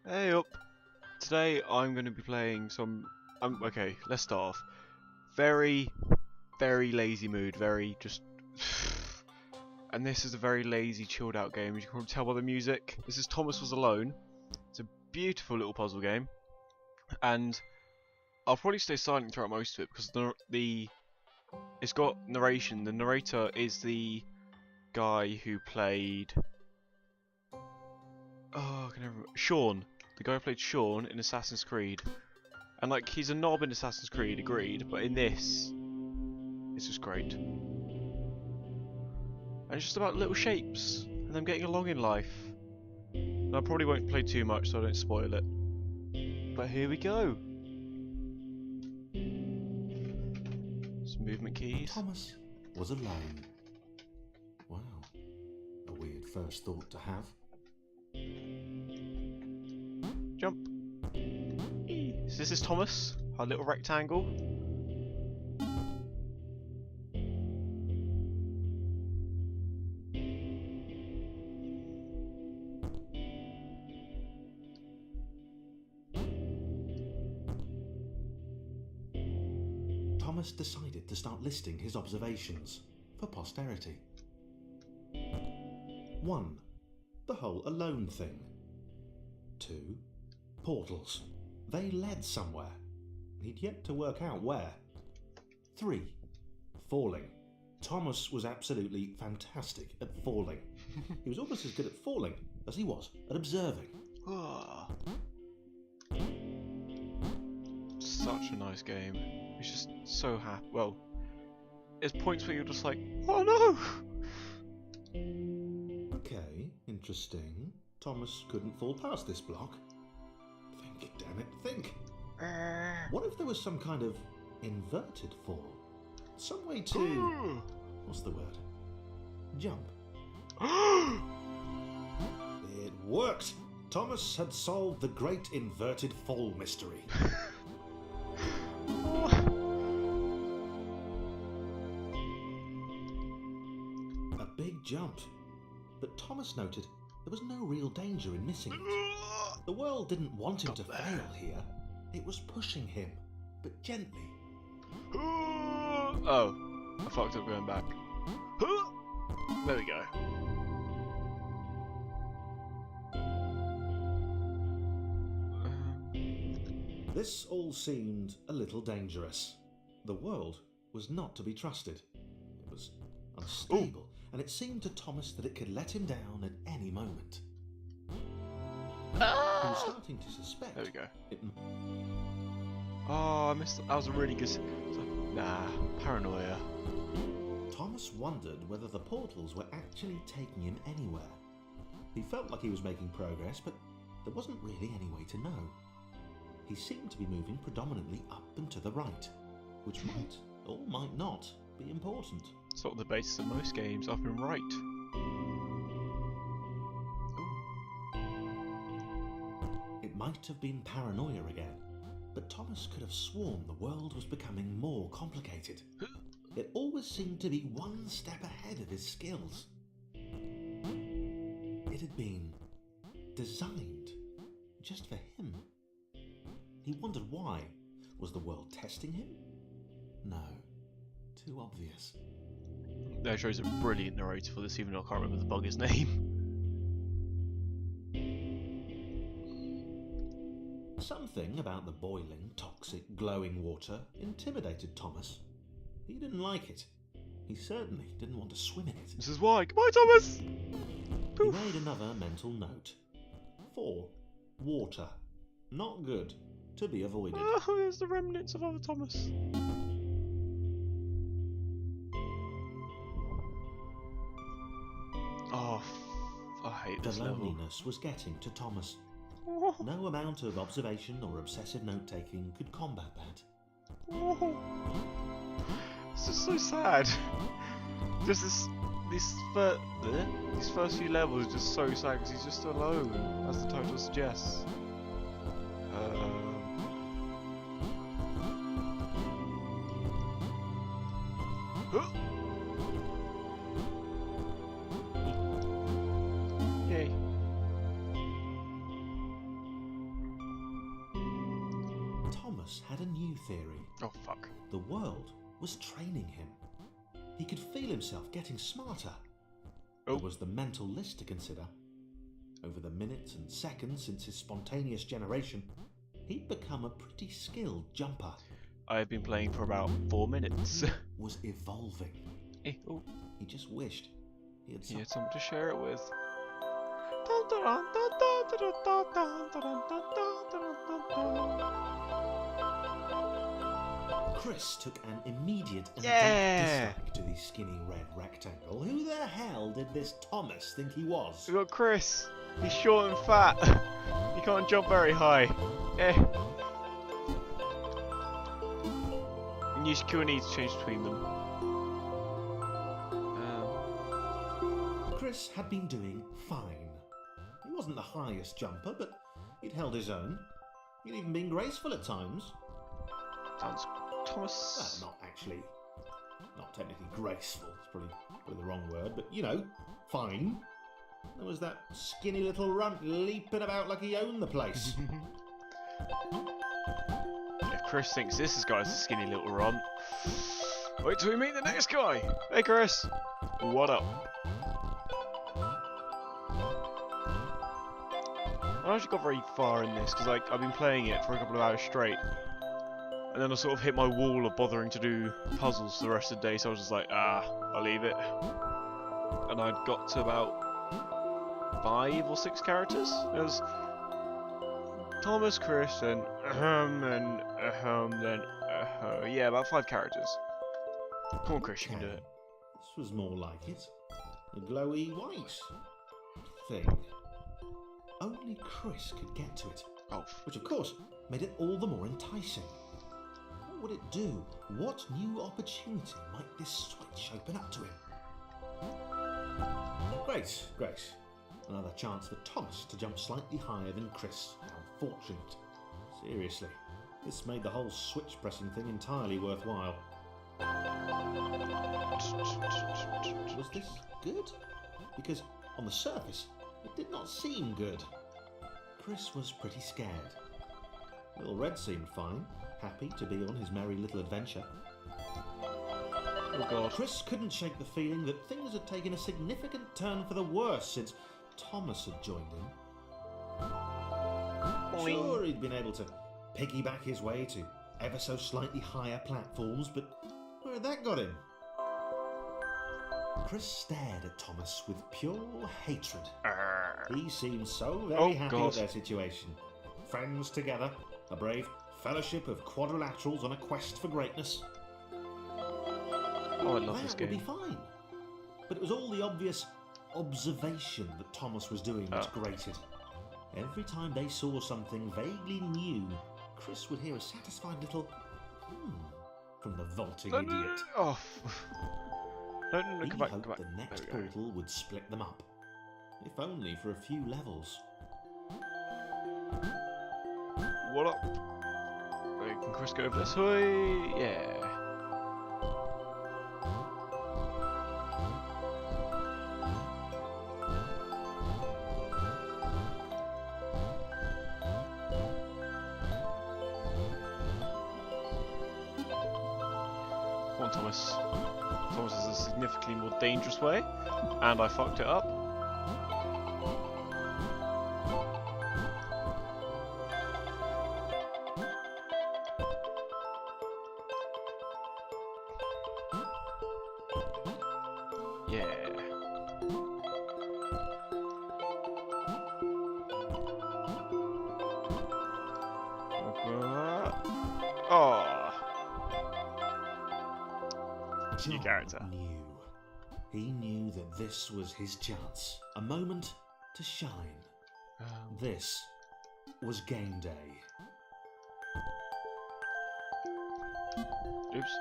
Hey up! Today I'm going to be playing some. Okay, let's start off. Very, very lazy mood. Very just. And this is a very lazy, chilled out game. As you can probably tell by the music. This is Thomas Was Alone. It's a beautiful little puzzle game, and I'll probably stay silent throughout most of it because it's got narration. The narrator is the guy who played. Oh, I can never remember. Sean. The guy who played Sean in Assassin's Creed. And like, he's a knob in Assassin's Creed, agreed, but in this, it's just great. And it's just about little shapes, and them getting along in life. And I probably won't play too much so I don't spoil it. But here we go. Some movement keys. Thomas was alone. Wow. A weird first thought to have. Jump. So this is Thomas, our little rectangle. Thomas decided to start listing his observations for posterity. 1. The whole alone thing. 2. Portals. They led somewhere. He'd yet to work out where. 3. Falling. Thomas was absolutely fantastic at falling. He was almost as good at falling as he was at observing. Such a nice game. It's just so happy. Well, there's points where you're just like, oh no! Okay, interesting. Thomas couldn't fall past this block. Think, damn it, think. What if there was some kind of inverted fall? Some way to... what's the word? Jump. It worked! Thomas had solved the great inverted fall mystery. A big jump. But Thomas noted there was no real danger in missing it. The world didn't want him to fail here. It was pushing him, but gently. Oh, I fucked up going back. There we go. This all seemed a little dangerous. The world was not to be trusted. It was unstable, and it seemed to Thomas that it could let him down at any moment. He was starting to suspect. There we go. Oh, I missed. That was a really good. Nah, paranoia. Thomas wondered whether the portals were actually taking him anywhere. He felt like he was making progress, but there wasn't really any way to know. He seemed to be moving predominantly up and to the right, which might or might not be important. Sort of the basis of most games, up and right. It might have been paranoia again, but Thomas could have sworn the world was becoming more complicated. It always seemed to be one step ahead of his skills. It had been designed just for him. He wondered why. Was the world testing him? No. Too obvious. There shows a brilliant narrator for this, even though I can't remember the bugger's name. Something about the boiling, toxic, glowing water intimidated Thomas. He didn't like it. He certainly didn't want to swim in it. This is why. Goodbye, Thomas! He made another mental note. 4. Water. Not good. To be avoided. Oh, there's the remnants of other Thomas. Oh, I hate The this level. loneliness was getting to Thomas. Oh, No amount of observation or obsessive note-taking could combat that. oh. It's just so sad. Just these first few levels are just so sad because he's just alone, as the title suggests. Yay. Thomas had a new theory. Oh, fuck. The world was training him. He could feel himself getting smarter. Oh. There was the mental list to consider. Over the minutes and seconds since his spontaneous generation, he'd become a pretty skilled jumper. I have been playing for about 4 minutes. Was evolving. Oh, He just wished he had he had someone to share it with. Chris took an immediate and Yeah! deep dislike to the skinny red rectangle. Who the hell did this Thomas think he was? We got Chris. He's short and fat. He can't jump very high. New skill needs to change between them. Chris had been doing fine. He wasn't the highest jumper, but he'd held his own. He'd even been graceful at times. Sounds Thomas. Well, not technically graceful. It's probably the wrong word, but you know, fine. There was that skinny little runt leaping about like he owned the place. If Chris thinks this guy's a skinny little runt, wait till we meet the next guy. Hey, Chris. What up? I actually got very far in this because I've been playing it for a couple of hours straight, and then I sort of hit my wall of bothering to do puzzles for the rest of the day. So I was just like, I'll leave it. And I'd got to about 5 or 6 characters. There's Thomas, Chris, and then yeah, about 5 characters. Come on, Chris, you can do it. This was more like it. A glowy white thing. Only Chris could get to it. Oh, Which, of course, made it all the more enticing. What would it do? What new opportunity might this switch open up to him? Great. Another chance for Thomas to jump slightly higher than Chris. How fortunate. Seriously, this made the whole switch pressing thing entirely worthwhile. Was this good? Because on the surface, it did not seem good. Chris was pretty scared. Little Red seemed fine, happy to be on his merry little adventure. oh god. Chris couldn't shake the feeling that things had taken a significant turn for the worse since Thomas had joined him. Sure, he'd been able to piggyback his way to ever so slightly higher platforms, but where had that got him? Chris stared at Thomas with pure hatred. He seemed so very happy God. at their situation. Friends together, a brave fellowship of quadrilaterals on a quest for greatness. Oh, I love this That would be game. fine. But it was all the obvious observation that Thomas was doing which grated. Every time they saw something vaguely new, Chris would hear a satisfied little from the vaulting idiot. Oh. No, He come back, hoped come back. the next There we go. portal would split them up, if only for a few levels. What up? Wait, can Chris go over this way? Yeah. Come on, Thomas. Thomas is a significantly more dangerous way, and I fucked it up. Yeah. Oh. New John character. knew. He knew that this was his chance. A moment to shine. This was game day. Oops.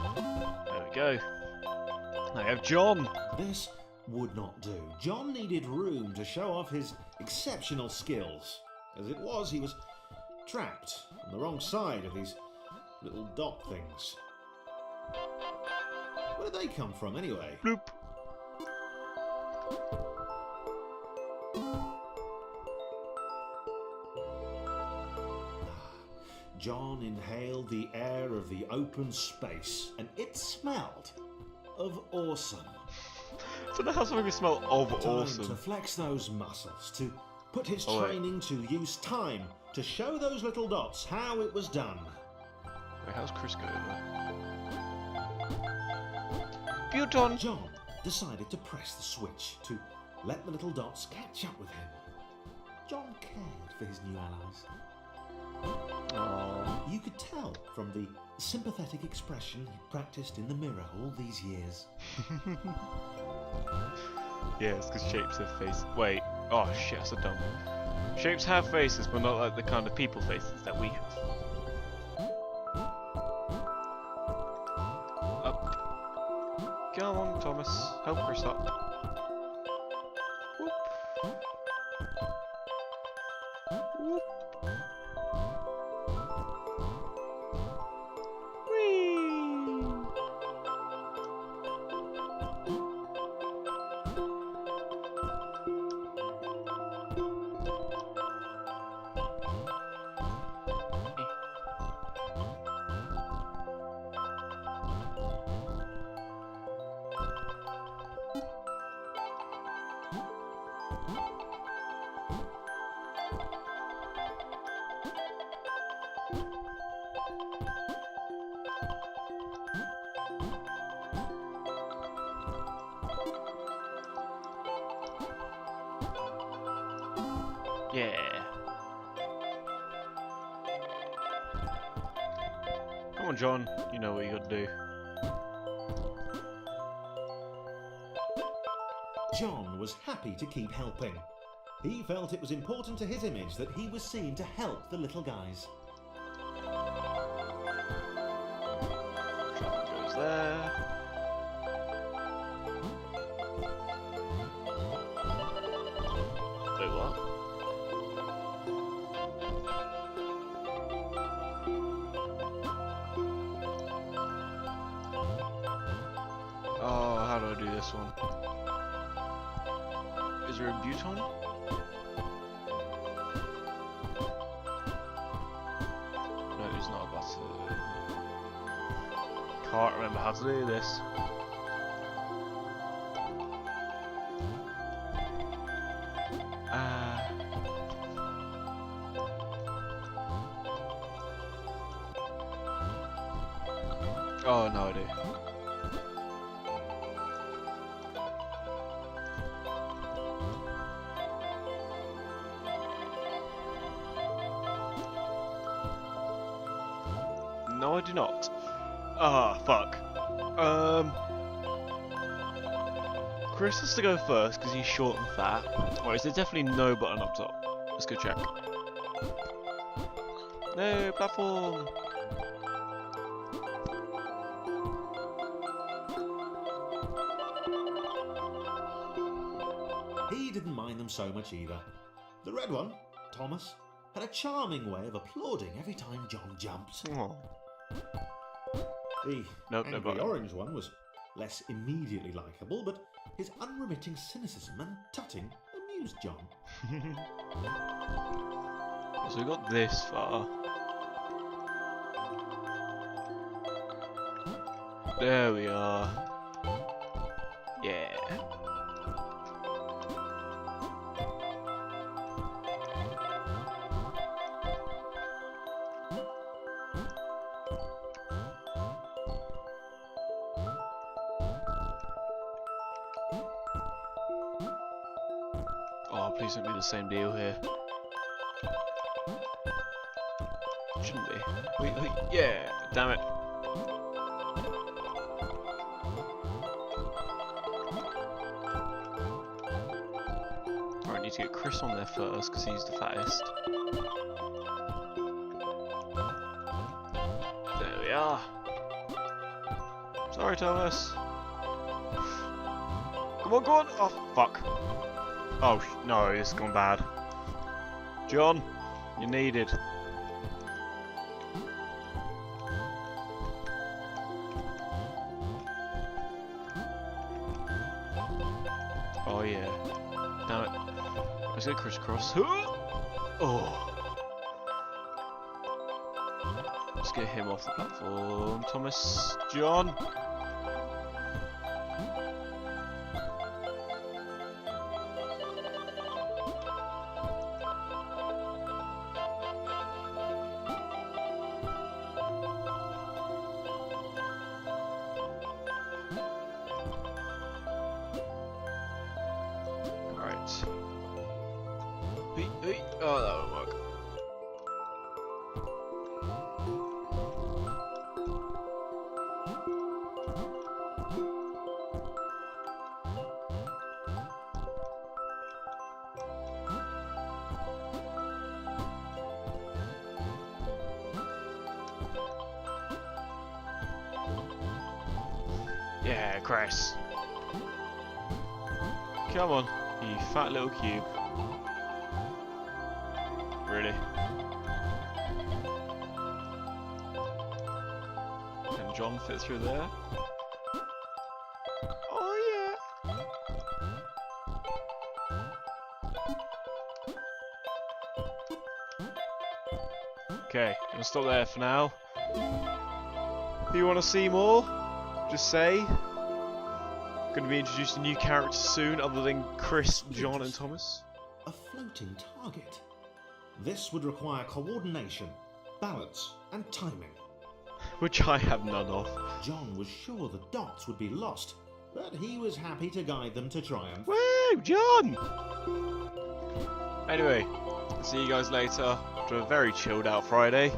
There we go. I have John. This would not do. John needed room to show off his exceptional skills. As it was, he was trapped on the wrong side of these little dot things. Where did they come from, anyway? Bloop. John inhaled the air of the open space, and it smelled of awesome. I don't know how something can smell of Time to awesome. flex those muscles, to put his Oh, wait. training to use, time to show those little dots how it was done. Wait, how's Chris going there? Buton! John decided to press the switch to let the little dots catch up with him. John cared for his new allies. Aww. You could tell from the sympathetic expression he practiced in the mirror all these years. Yeah, it's because shapes have faces. Wait. Oh shit, that's so dumb. Shapes have faces, but not like the kind of people faces that we have. Up. Come on, Thomas. Help Chris up. Whoop. Whoop. Whee! Yeah. Come on, John. You know what you gotta do. John was happy to keep helping. He felt it was important to his image that he was seen to help the little guys. John goes there. Wait, what? Oh, how do I do this one? Is there a Buton? No, there's not a button. Can't remember how to do this. Oh, no, I do. No, I do not. Ah, fuck. Chris has to go first because he's short and fat. Or is there definitely no button up top? Let's go check. No platform. He didn't mind them so much either. The red one, Thomas, had a charming way of applauding every time John jumped. Oh. The Nope, no angry button. orange one was less immediately likeable, but his unremitting cynicism and tutting amused John. So we got this far. There we are. Yeah. Oh, please don't be the same deal here. Shouldn't be. Wait, yeah, damn it. Alright, I need to get Chris on there first because he's the fattest. There we are. Sorry, Thomas. Come on, go on. Oh, fuck. Oh, no, this has gone bad. John, you're needed. he's gonna crisscross. Oh. Let's get him off the platform. Thomas, John. Alright. Oh, that won't work. Yeah, Chris. Come on, you fat little cube. Really? Can John fit through there? Oh yeah! Okay, gonna stop there for now. If you want to see more, just say. Going to be introducing new characters soon, other than Chris, John, and Thomas. A floating target. This would require coordination, balance, and timing. Which I have none of. John was sure the dots would be lost, but he was happy to guide them to triumph. Woo, John! Anyway, see you guys later after a very chilled out Friday.